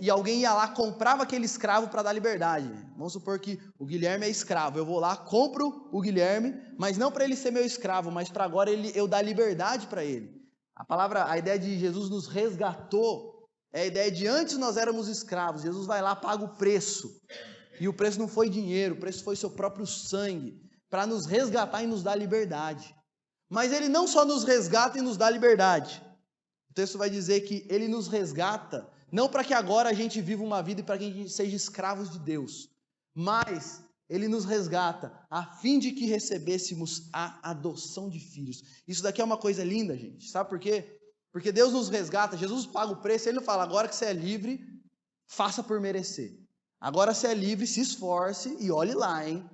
e alguém ia lá, comprava aquele escravo para dar liberdade. Vamos supor que o Guilherme é escravo, eu vou lá, compro o Guilherme, mas não para ele ser meu escravo, mas para agora eu dar liberdade para ele. A ideia de Jesus nos resgatou, é a ideia de antes nós éramos escravos, Jesus vai lá, paga o preço, e o preço não foi dinheiro, o preço foi seu próprio sangue, para nos resgatar e nos dar liberdade. Mas ele não só nos resgata e nos dá liberdade, o texto vai dizer que ele nos resgata, não para que agora a gente viva uma vida e para que a gente seja escravos de Deus, mas ele nos resgata a fim de que recebêssemos a adoção de filhos. Isso daqui é uma coisa linda, gente. Sabe por quê? Porque Deus nos resgata, Jesus paga o preço, ele não fala, agora que você é livre, faça por merecer. Agora você é livre, se esforce e olhe lá, hein?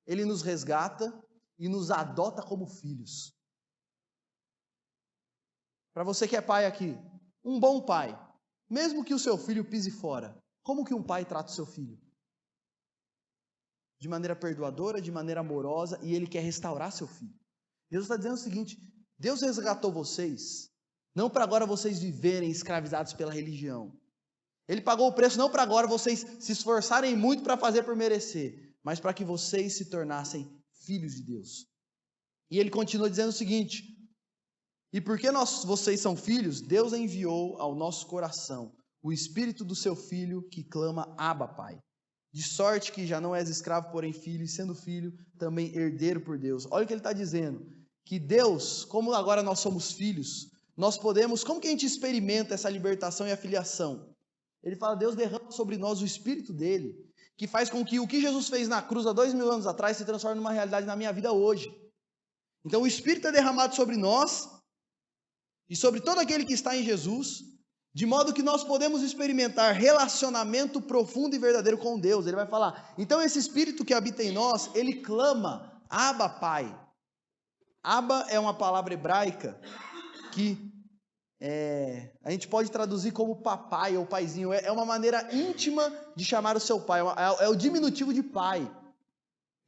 Ele nos resgata e nos adota como filhos. Para você que é pai aqui, um bom pai, mesmo que o seu filho pise fora, como que um pai trata o seu filho? De maneira perdoadora, de maneira amorosa, e ele quer restaurar seu filho. Jesus está dizendo o seguinte: Deus resgatou vocês, não para agora vocês viverem escravizados pela religião. Ele pagou o preço não para agora vocês se esforçarem muito para fazer por merecer, mas para que vocês se tornassem filhos de Deus. E ele continua dizendo o seguinte: e porque vocês são filhos, Deus enviou ao nosso coração o Espírito do seu Filho que clama, Abba, Pai. De sorte que já não és escravo, porém filho, e sendo filho, também herdeiro por Deus. Olha o que ele está dizendo, que Deus, como agora nós somos filhos, nós podemos, como que a gente experimenta essa libertação e a filiação? Ele fala, Deus derrama sobre nós o Espírito dele, que faz com que o que Jesus fez na cruz há 2000 anos atrás se transforme numa realidade na minha vida hoje. Então o Espírito é derramado sobre nós, e sobre todo aquele que está em Jesus, de modo que nós podemos experimentar relacionamento profundo e verdadeiro com Deus. Ele vai falar, então esse Espírito que habita em nós, ele clama, Abba, Pai. Abba é uma palavra hebraica que a gente pode traduzir como papai ou paizinho. É uma maneira íntima de chamar o seu pai, é o diminutivo de pai.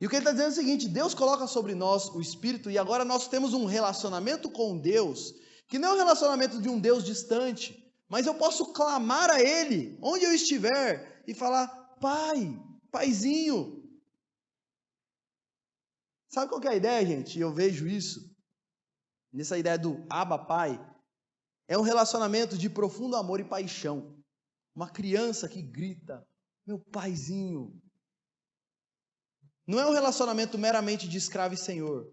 E o que ele está dizendo é o seguinte, Deus coloca sobre nós o Espírito e agora nós temos um relacionamento com Deus, que não é um relacionamento de um Deus distante, mas eu posso clamar a Ele, onde eu estiver, e falar, Pai, Paizinho. Sabe qual que é a ideia, gente? Eu vejo isso, nessa ideia do Abba, Pai, é um relacionamento de profundo amor e paixão. Uma criança que grita, meu Paizinho. Não é um relacionamento meramente de escravo e senhor,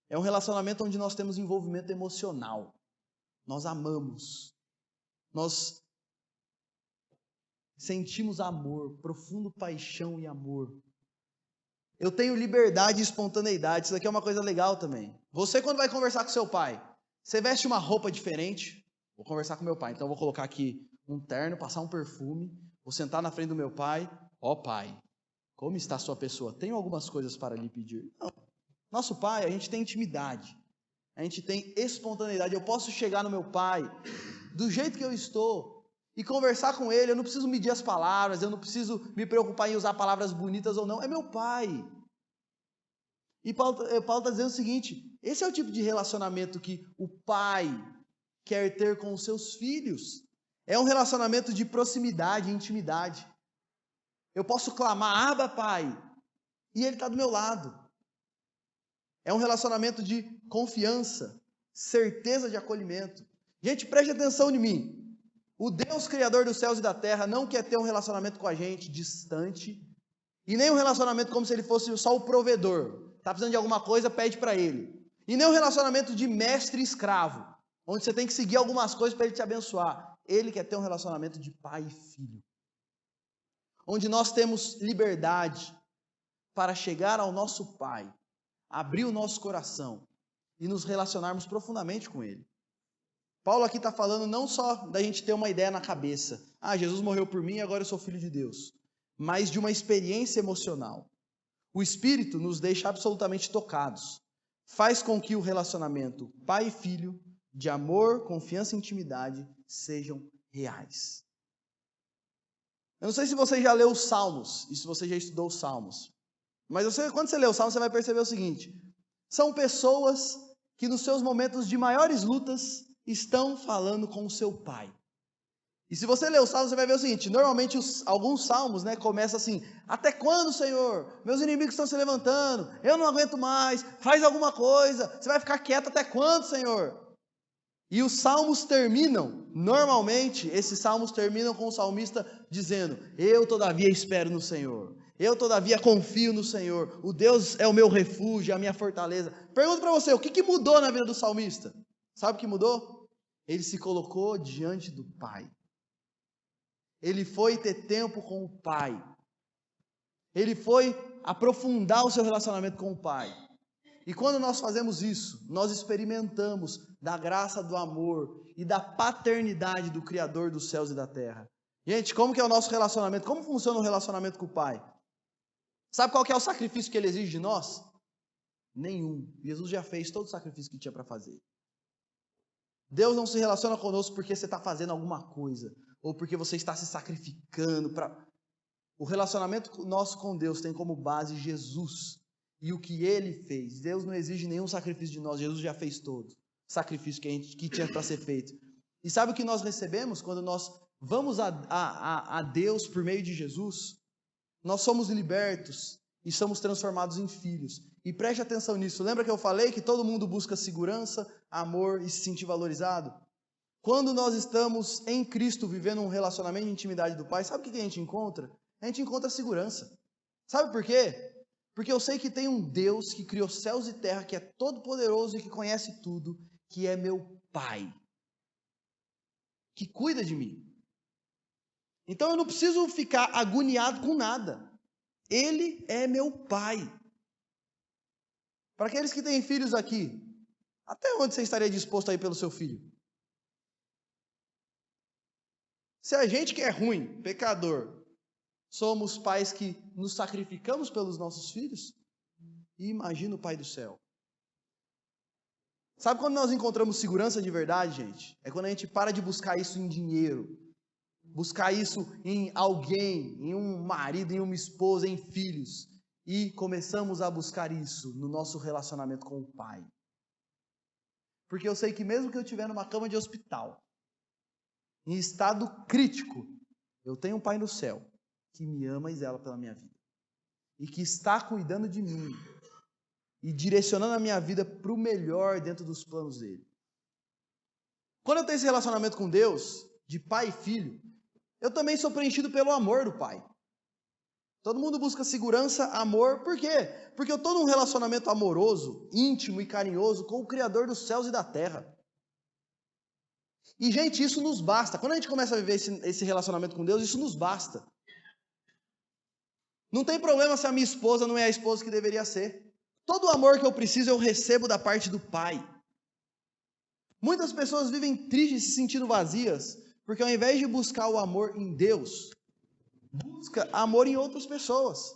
é um relacionamento onde nós temos envolvimento emocional. Nós amamos, nós sentimos amor, profundo paixão e amor. Eu tenho liberdade e espontaneidade, isso daqui é uma coisa legal também. Você, quando vai conversar com seu pai, você veste uma roupa diferente? Vou conversar com meu pai, então eu vou colocar aqui um terno, passar um perfume, vou sentar na frente do meu pai. Ó pai, como está a sua pessoa? Tenho algumas coisas para lhe pedir. Não. Nosso pai, a gente tem intimidade, a gente tem espontaneidade. Eu posso chegar no meu pai, do jeito que eu estou, e conversar com ele. Eu não preciso medir as palavras, eu não preciso me preocupar em usar palavras bonitas ou não. É meu pai. E Paulo está dizendo o seguinte: esse é o tipo de relacionamento que o pai quer ter com os seus filhos. É um relacionamento de proximidade, intimidade. Eu posso clamar, Abba, pai, e ele está do meu lado. É um relacionamento de confiança, certeza de acolhimento. Gente, preste atenção em mim. O Deus Criador dos céus e da terra não quer ter um relacionamento com a gente distante, e nem um relacionamento como se ele fosse só o provedor. Está precisando de alguma coisa, pede para ele. E nem um relacionamento de mestre e escravo, onde você tem que seguir algumas coisas para ele te abençoar. Ele quer ter um relacionamento de pai e filho, onde nós temos liberdade para chegar ao nosso pai, abrir o nosso coração e nos relacionarmos profundamente com ele. Paulo aqui está falando não só da gente ter uma ideia na cabeça, Jesus morreu por mim e agora eu sou filho de Deus, mas de uma experiência emocional. O Espírito nos deixa absolutamente tocados, faz com que o relacionamento pai e filho, de amor, confiança e intimidade, sejam reais. Eu não sei se você já leu os Salmos, e se você já estudou os Salmos, mas quando você lê os Salmos, você vai perceber o seguinte: são pessoas que nos seus momentos de maiores lutas estão falando com o seu pai. E se você ler os Salmos, você vai ver o seguinte: normalmente alguns Salmos, começam assim: até quando, Senhor? Meus inimigos estão se levantando, eu não aguento mais, faz alguma coisa, você vai ficar quieto até quando, Senhor? E os Salmos terminam, normalmente, esses Salmos terminam com o salmista dizendo: eu todavia espero no Senhor, eu todavia confio no Senhor, o Deus é o meu refúgio, a minha fortaleza. Pergunto para você, o que mudou na vida do salmista? Sabe o que mudou? Ele se colocou diante do Pai. Ele foi ter tempo com o Pai. Ele foi aprofundar o seu relacionamento com o Pai. E quando nós fazemos isso, nós experimentamos da graça, do amor e da paternidade do Criador dos céus e da terra. Gente, como que é o nosso relacionamento? Como funciona o relacionamento com o Pai? Sabe qual que é o sacrifício que Ele exige de nós? Nenhum. Jesus já fez todo o sacrifício que tinha para fazer. Deus não se relaciona conosco porque você está fazendo alguma coisa, ou porque você está se sacrificando. O relacionamento nosso com Deus tem como base Jesus e o que Ele fez. Deus não exige nenhum sacrifício de nós, Jesus já fez todo o sacrifício que tinha para ser feito. E sabe o que nós recebemos quando nós vamos a Deus por meio de Jesus? Nós somos libertos e somos transformados em filhos. E preste atenção nisso. Lembra que eu falei que todo mundo busca segurança, amor e se sentir valorizado? Quando nós estamos em Cristo vivendo um relacionamento de intimidade do Pai, sabe o que a gente encontra? A gente encontra segurança. Sabe por quê? Porque eu sei que tem um Deus que criou céus e terra, que é todo poderoso e que conhece tudo, que é meu Pai, que cuida de mim. Então eu não preciso ficar agoniado com nada. Ele é meu Pai. Para aqueles que têm filhos aqui, até onde você estaria disposto a ir pelo seu filho? Se a gente que é ruim, pecador, somos pais que nos sacrificamos pelos nossos filhos, e imagina o Pai do céu. Sabe quando nós encontramos segurança de verdade, gente? É quando a gente para de buscar isso em dinheiro, buscar isso em alguém, em um marido, em uma esposa, em filhos, e começamos a buscar isso no nosso relacionamento com o Pai. Porque eu sei que mesmo que eu estiver numa cama de hospital, em estado crítico, eu tenho um Pai no céu que me ama e zela pela minha vida, e que está cuidando de mim e direcionando a minha vida para o melhor dentro dos planos dele. Quando eu tenho esse relacionamento com Deus, de pai e filho, eu também sou preenchido pelo amor do Pai. Todo mundo busca segurança, amor, por quê? Porque eu estou num relacionamento amoroso, íntimo e carinhoso com o Criador dos céus e da terra. E, gente, isso nos basta. Quando a gente começa a viver esse relacionamento com Deus, isso nos basta. Não tem problema se a minha esposa não é a esposa que deveria ser. Todo o amor que eu preciso eu recebo da parte do Pai. Muitas pessoas vivem tristes, se sentindo vazias, porque ao invés de buscar o amor em Deus, busca amor em outras pessoas.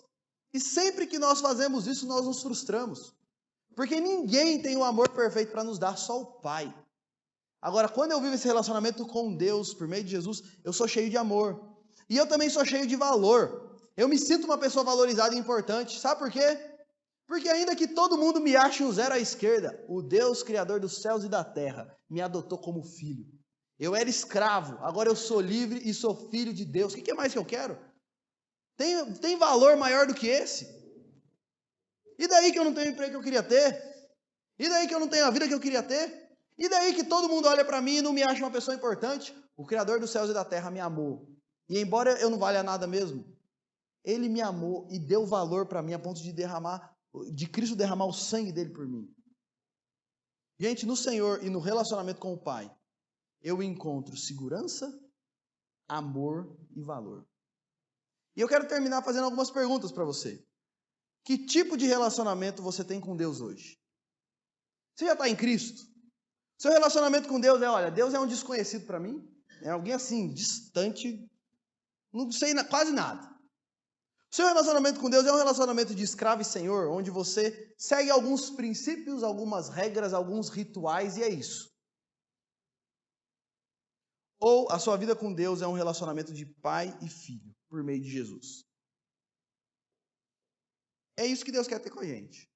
E sempre que nós fazemos isso, nós nos frustramos. Porque ninguém tem o amor perfeito para nos dar, só o Pai. Agora, quando eu vivo esse relacionamento com Deus, por meio de Jesus, eu sou cheio de amor. E eu também sou cheio de valor. Eu me sinto uma pessoa valorizada e importante. Sabe por quê? Porque ainda que todo mundo me ache um zero à esquerda, o Deus Criador dos céus e da terra me adotou como filho. Eu era escravo, agora eu sou livre e sou filho de Deus. O que mais que eu quero? Tem valor maior do que esse? E daí que eu não tenho o emprego que eu queria ter? E daí que eu não tenho a vida que eu queria ter? E daí que todo mundo olha para mim e não me acha uma pessoa importante? O Criador dos céus e da terra me amou. E embora eu não valha nada mesmo, Ele me amou e deu valor para mim a ponto de Cristo derramar o sangue dele por mim. Gente, no Senhor e no relacionamento com o Pai, eu encontro segurança, amor e valor. E eu quero terminar fazendo algumas perguntas para você. Que tipo de relacionamento você tem com Deus hoje? Você já está em Cristo? Seu relacionamento com Deus olha, Deus é um desconhecido para mim, é alguém assim, distante, não sei quase nada. Seu relacionamento com Deus é um relacionamento de escravo e senhor, onde você segue alguns princípios, algumas regras, alguns rituais e é isso. Ou a sua vida com Deus é um relacionamento de pai e filho, por meio de Jesus. É isso que Deus quer ter com a gente.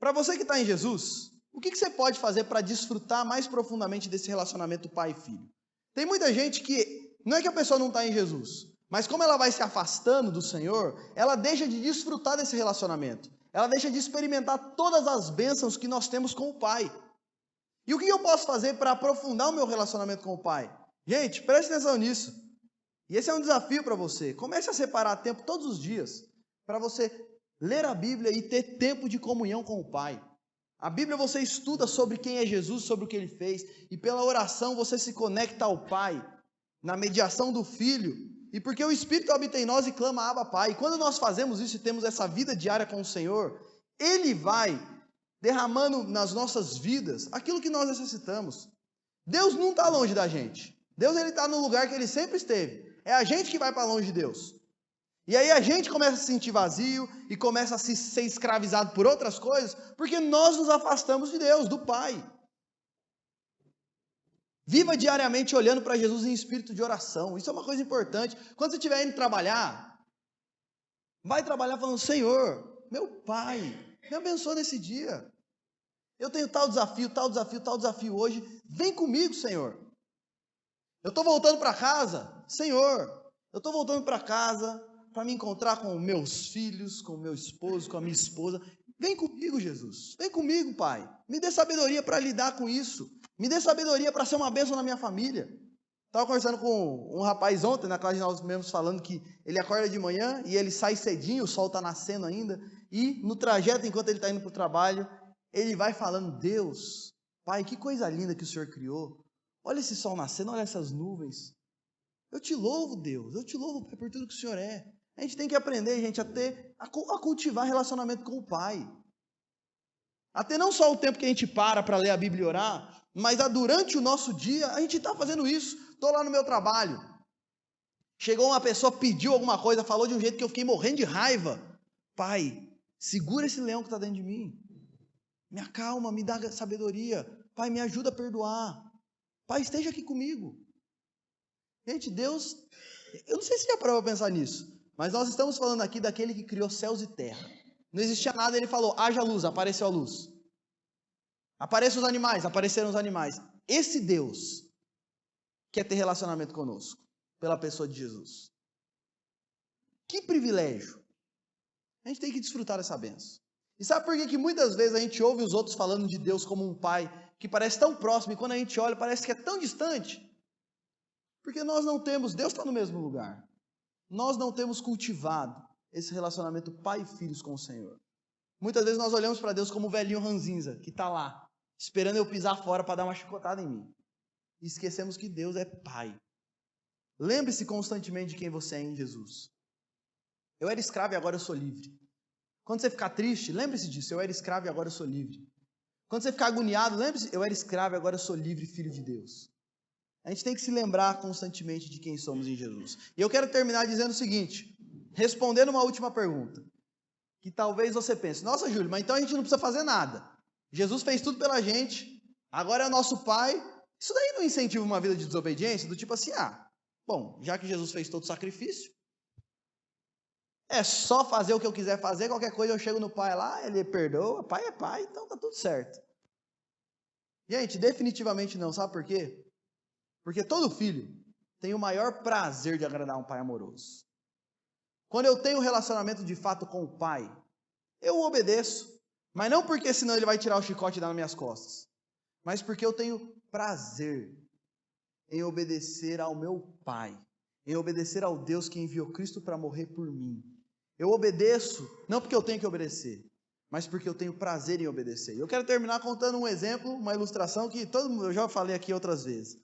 Para você que está em Jesus, o que você pode fazer para desfrutar mais profundamente desse relacionamento pai e filho? Tem muita gente que, não é que a pessoa não está em Jesus, mas como ela vai se afastando do Senhor, ela deixa de desfrutar desse relacionamento. Ela deixa de experimentar todas as bênçãos que nós temos com o Pai. E o que eu posso fazer para aprofundar o meu relacionamento com o Pai? Gente, preste atenção nisso. E esse é um desafio para você. Comece a separar tempo todos os dias para você ler a Bíblia e ter tempo de comunhão com o Pai. A Bíblia você estuda sobre quem é Jesus, sobre o que Ele fez, e pela oração você se conecta ao Pai, na mediação do Filho, e porque o Espírito habita em nós e clama Abba Pai. E quando nós fazemos isso e temos essa vida diária com o Senhor, Ele vai derramando nas nossas vidas aquilo que nós necessitamos. Deus não está longe da gente. Deus está no lugar que Ele sempre esteve. É a gente que vai para longe de Deus. E aí a gente começa a se sentir vazio e começa a ser escravizado por outras coisas, porque nós nos afastamos de Deus, do Pai. Viva diariamente olhando para Jesus em espírito de oração. Isso é uma coisa importante. Quando você estiver indo trabalhar, vai trabalhar falando, Senhor, meu Pai, me abençoa nesse dia. Eu tenho tal desafio hoje. Vem comigo, Senhor. Eu estou voltando para casa. Senhor, eu estou voltando para casa para me encontrar com meus filhos, com meu esposo, com a minha esposa. Vem comigo, Jesus. Vem comigo, Pai. Me dê sabedoria para lidar com isso. Me dê sabedoria para ser uma bênção na minha família. Estava conversando com um rapaz ontem, na classe de nós mesmos, falando que ele acorda de manhã e ele sai cedinho, o sol está nascendo ainda, e no trajeto, enquanto ele está indo para o trabalho, ele vai falando, Deus, Pai, que coisa linda que o Senhor criou. Olha esse sol nascendo, olha essas nuvens. Eu te louvo, Deus, eu te louvo, Pai, por tudo que o Senhor é. A gente tem que aprender, gente, a cultivar relacionamento com o Pai. Até não só o tempo que a gente para ler a Bíblia e orar, mas durante o nosso dia, a gente está fazendo isso. Estou lá no meu trabalho. Chegou uma pessoa, pediu alguma coisa, falou de um jeito que eu fiquei morrendo de raiva. Pai, segura esse leão que está dentro de mim. Me acalma, me dá sabedoria. Pai, me ajuda a perdoar. Pai, esteja aqui comigo. Gente, Deus, eu não sei se já parou para pensar nisso, mas nós estamos falando aqui daquele que criou céus e terra. Não existia nada, ele falou, haja luz, apareceu a luz. Apareçam os animais, apareceram os animais. Esse Deus quer ter relacionamento conosco, pela pessoa de Jesus. Que privilégio. A gente tem que desfrutar dessa bênção. E sabe por que muitas vezes a gente ouve os outros falando de Deus como um pai que parece tão próximo, e quando a gente olha parece que é tão distante? Porque nós não temos, Deus está no mesmo lugar. Nós não temos cultivado esse relacionamento pai e filhos com o Senhor. Muitas vezes nós olhamos para Deus como o velhinho ranzinza, que está lá, esperando eu pisar fora para dar uma chicotada em mim. E esquecemos que Deus é Pai. Lembre-se constantemente de quem você é em Jesus. Eu era escravo e agora eu sou livre. Quando você ficar triste, lembre-se disso, eu era escravo e agora eu sou livre. Quando você ficar agoniado, lembre-se, eu era escravo e agora eu sou livre, filho de Deus. A gente tem que se lembrar constantemente de quem somos em Jesus. E eu quero terminar dizendo o seguinte, respondendo uma última pergunta, que talvez você pense, nossa, Júlio, mas então a gente não precisa fazer nada. Jesus fez tudo pela gente, agora é nosso Pai. Isso daí não incentiva uma vida de desobediência? Do tipo assim, bom, já que Jesus fez todo o sacrifício, é só fazer o que eu quiser fazer, qualquer coisa eu chego no Pai lá, Ele perdoa, Pai é Pai, então tá tudo certo. Gente, definitivamente não, sabe por quê? Porque todo filho tem o maior prazer de agradar um pai amoroso. Quando eu tenho um relacionamento de fato com o pai, eu obedeço. Mas não porque senão ele vai tirar o chicote e dar nas minhas costas. Mas porque eu tenho prazer em obedecer ao meu pai. Em obedecer ao Deus que enviou Cristo para morrer por mim. Eu obedeço, não porque eu tenho que obedecer, mas porque eu tenho prazer em obedecer. Eu quero terminar contando um exemplo, uma ilustração que todo mundo, eu já falei aqui outras vezes.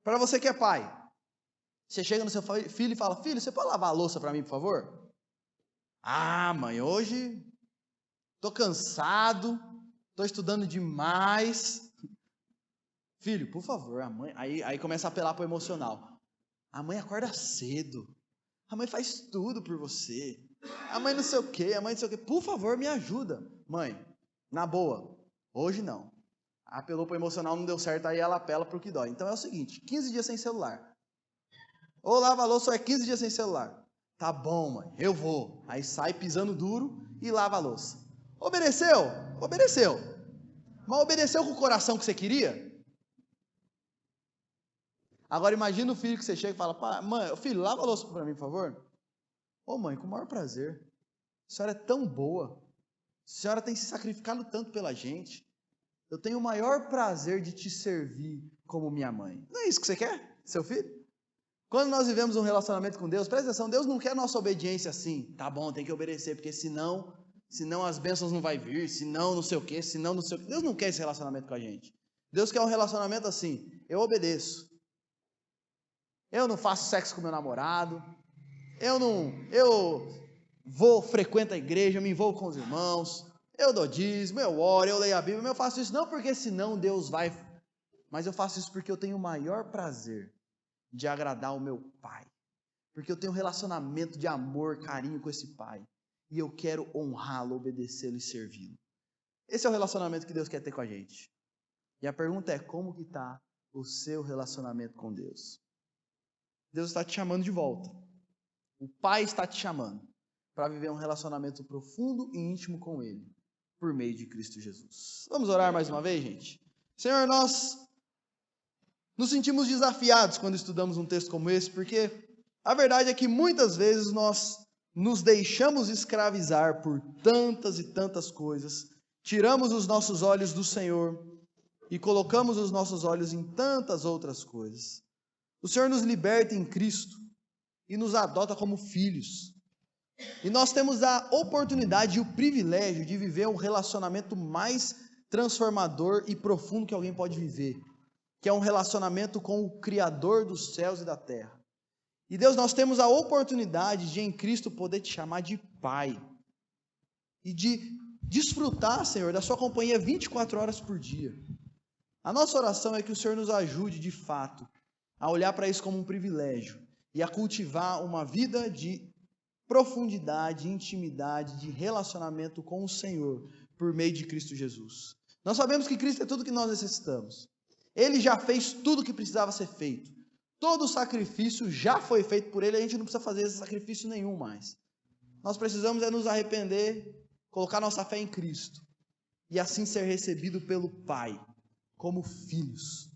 Para você que é pai, você chega no seu filho e fala, filho, você pode lavar a louça para mim, por favor? Mãe, hoje estou cansado, estou estudando demais. Filho, por favor, a mãe... Aí começa a apelar para o emocional. A mãe acorda cedo, a mãe faz tudo por você, a mãe não sei o quê, por favor, me ajuda. Mãe, na boa, hoje não. Apelou para o emocional, não deu certo, aí ela apela para o que dói. Então é o seguinte, 15 dias sem celular. Ou lava a louça, ou é 15 dias sem celular. Tá bom, mãe, eu vou. Aí sai pisando duro e lava a louça. Obedeceu? Obedeceu. Mas obedeceu com o coração que você queria? Agora imagina o filho que você chega e fala, mãe, filho, lava a louça para mim, por favor. Mãe, com o maior prazer. A senhora é tão boa. A senhora tem se sacrificado tanto pela gente. Eu tenho o maior prazer de te servir como minha mãe. Não é isso que você quer, seu filho? Quando nós vivemos um relacionamento com Deus, presta atenção, Deus não quer nossa obediência assim. Tá bom, tem que obedecer, porque senão as bênçãos não vai vir, senão não sei o quê, senão não sei o quê. Deus não quer esse relacionamento com a gente. Deus quer um relacionamento assim, eu obedeço. Eu não faço sexo com meu namorado, eu frequento a igreja, eu me envolvo com os irmãos, eu dou dízimo, eu oro, eu leio a Bíblia, mas eu faço isso não porque senão Deus vai, mas eu faço isso porque eu tenho o maior prazer de agradar o meu Pai, porque eu tenho um relacionamento de amor, carinho com esse Pai, e eu quero honrá-lo, obedecê-lo e servi-lo. Esse é o relacionamento que Deus quer ter com a gente. E a pergunta é, como que está o seu relacionamento com Deus? Deus está te chamando de volta. O Pai está te chamando para viver um relacionamento profundo e íntimo com Ele, por meio de Cristo Jesus. Vamos orar mais uma vez, gente? Senhor, nós nos sentimos desafiados quando estudamos um texto como esse, porque a verdade é que muitas vezes nós nos deixamos escravizar por tantas e tantas coisas, tiramos os nossos olhos do Senhor e colocamos os nossos olhos em tantas outras coisas. O Senhor nos liberta em Cristo e nos adota como filhos. E nós temos a oportunidade e o privilégio de viver um relacionamento mais transformador e profundo que alguém pode viver, que é um relacionamento com o Criador dos céus e da terra. E Deus, nós temos a oportunidade de em Cristo poder te chamar de Pai e de desfrutar, Senhor, da sua companhia 24 horas por dia. A nossa oração é que o Senhor nos ajude de fato a olhar para isso como um privilégio e a cultivar uma vida de profundidade, intimidade, de relacionamento com o Senhor por meio de Cristo Jesus. Nós sabemos que Cristo é tudo que nós necessitamos. Ele já fez tudo que precisava ser feito. Todo o sacrifício já foi feito por Ele, a gente não precisa fazer esse sacrifício nenhum mais. Nós precisamos nos arrepender, colocar nossa fé em Cristo e assim ser recebido pelo Pai, como filhos.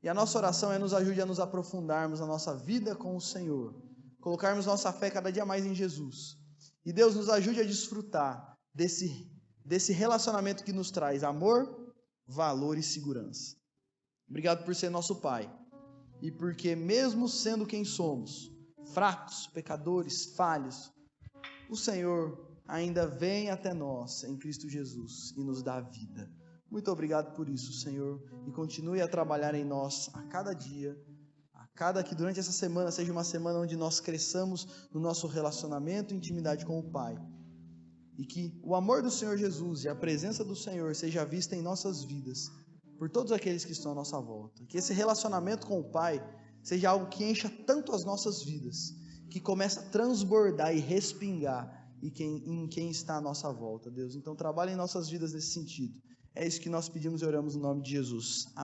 E a nossa oração nos ajude a nos aprofundarmos na nossa vida com o Senhor, colocarmos nossa fé cada dia mais em Jesus. E Deus nos ajude a desfrutar desse relacionamento que nos traz amor, valor e segurança. Obrigado por ser nosso Pai. E porque mesmo sendo quem somos, fracos, pecadores, falhos, o Senhor ainda vem até nós em Cristo Jesus e nos dá vida. Muito obrigado por isso, Senhor, e continue a trabalhar em nós a cada dia, que durante essa semana seja uma semana onde nós cresçamos no nosso relacionamento e intimidade com o Pai, e que o amor do Senhor Jesus e a presença do Senhor seja vista em nossas vidas, por todos aqueles que estão à nossa volta, que esse relacionamento com o Pai seja algo que encha tanto as nossas vidas, que começa a transbordar e respingar em quem está à nossa volta, Deus. Então trabalhe em nossas vidas nesse sentido. É isso que nós pedimos e oramos no nome de Jesus.